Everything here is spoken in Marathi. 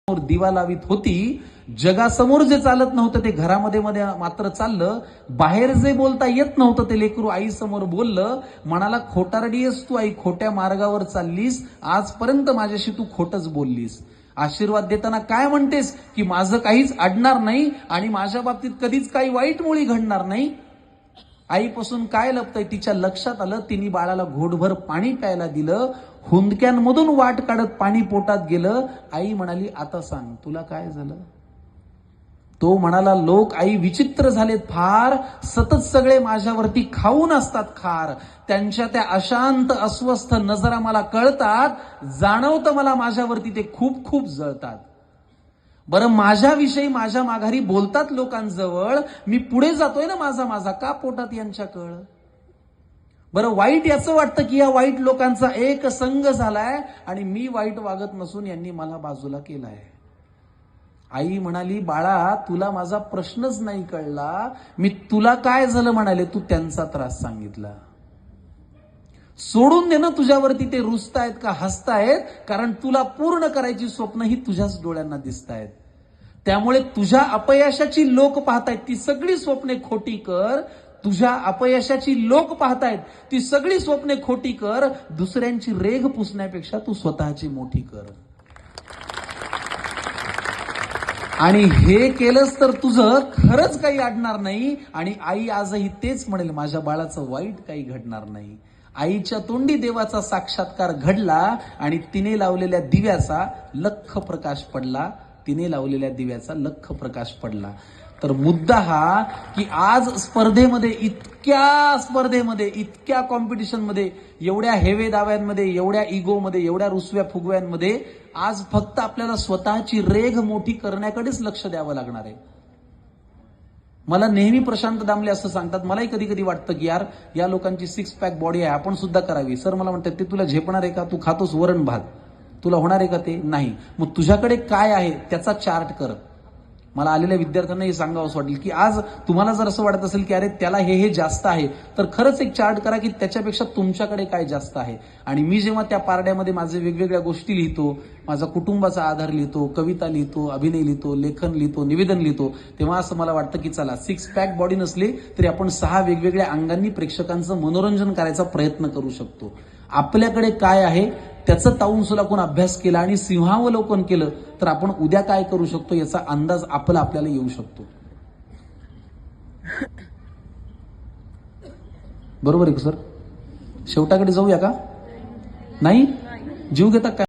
दिवा लावित होती. जगासमोर जे चालत नव्हतं ते घरामध्ये मध्ये मात्र चाललं. बाहेर जे बोलता येत नव्हतं ते लेकरू आई समोर बोललं. म्हणाला, खोटारडीयस तू आई, खोट्या मार्गावर चाललीस, आजपर्यंत माझ्याशी तू खोटच बोललीस. आशीर्वाद देताना काय म्हणतेस की माझं काहीच अडणार नाही आणि माझ्या बाबतीत कधीच काही वाईट मुळी घडणार नाही. आईपासून काय लपतंय तिच्या लक्षात आलं. तिने बाळाला घोटभर पाणी प्यायला दिलं. हुंदक्यांमधून वाट काढत पाणी पोटात गेलं. आई म्हणाली, आता सांग तुला काय झालं. तो म्हणाला, लोक आई विचित्र झालेत फार, सतत सगळे माझ्यावरती खाऊन असतात खार. त्यांच्या त्या अशांत अस्वस्थ नजरा मला कळतात, जाणवतं मला माझ्यावरती ते खूप खूप जळतात. बरं, माझ्याविषयी माझ्या माघारी बोलतात लोकांजवळ, मी पुढे जातोय ना माझा माझा, का पोटात यांच्या कळ. बरं, वाईट याचं वाटतं की या वाईट लोकांचा एक संघ झालाय आणि मी वाईट वागत नसून यांनी मला बाजूला केलाय. आई म्हणाली, बाळा तुला माझा प्रश्नच नाही कळला. मी तुला काय झालं म्हणाले, तू त्यांचा त्रास सांगितला. सोडून दे ना तुझ्यावरती ते रुसतायत का हसतायत, कारण तुला पूर्ण करायची स्वप्न ही तुझ्याच डोळ्यांना दिसतायत. त्यामुळे तुझ्या अपयशाची लोक पाहतायत ती सगळी स्वप्ने खोटी कर. तुझ्या अपयशाची लोक पाहतायत ती सगळी स्वप्ने खोटी कर. दुसऱ्यांची रेघ पुसण्यापेक्षा तू स्वतःची मोठी कर. आणि हे केलंस तर तुझं खरंच काही अडणार नाही. आणि आई आजही तेच म्हणेल, माझ्या बाळाचं वाईट काही घडणार नाही. आईच्या तोंडी देवाचा साक्षात्कार घडला आणि तिने लावलेल्या दिव्याचा लख प्रकाश पडला. तिने लावलेल्या दिव्याचा लख प्रकाश पडला. तर मुद्दा हा की आज स्पर्धेमध्ये, इतक्या कॉम्पिटिशनमध्ये, एवढ्या हेवे दाव्यांमध्ये, एवढ्या इगोमध्ये, एवढ्या रुसव्या फुगव्यांमध्ये आज फक्त आपल्याला स्वतःची रेघ मोठी करण्याकडेच लक्ष द्यावं लागणार आहे. मला नेहमी प्रशांत दामले असं सांगतात, मलाही कधी कधी वाटतं की यार या लोकांची 6 पॅक बॉडी आहे, आपण सुद्धा करावी. सर मला म्हणतात, ते तुला झेपणार आहे का, तू खातोस वरण भात, तुला होणार आहे का ते. नाही, मग तुझ्याकडे काय आहे त्याचा चार्ट कर. मला आलेल्या विद्यार्थ्यांना हे सांगावंसं वाटेल की आज तुम्हाला जर असं वाटत असेल की अरे त्याला हे जास्त आहे, तर खरंच एक चार्ट करा की त्याच्यापेक्षा तुमच्याकडे काय जास्त आहे. आणि मी जेव्हा त्या पारड्यामध्ये माझे वेगवेगळ्या गोष्टी लिहितो, माझा कुटुंबाचा आधार लिहितो, कविता लिहितो, अभिनय लिहितो, लेखन लिहितो, निवेदन लिहितो, तेव्हा असं मला वाटतं की चला 6 पॅक बॉडी नसली तरी आपण 6 वेगवेगळ्या अंगांनी प्रेक्षकांचं मनोरंजन करायचा प्रयत्न करू शकतो. आपल्याकडे काय आहे त्याचं ताऊन सुलाखून अभ्यास केला आणि सिंहावलोकन केलं तर आपण उद्या काय करू शकतो याचा अंदाज आपल्याला येऊ शकतो. बरोबर आहे सर. शेवटाकडे जाऊया का. नाही जीव घेता काय.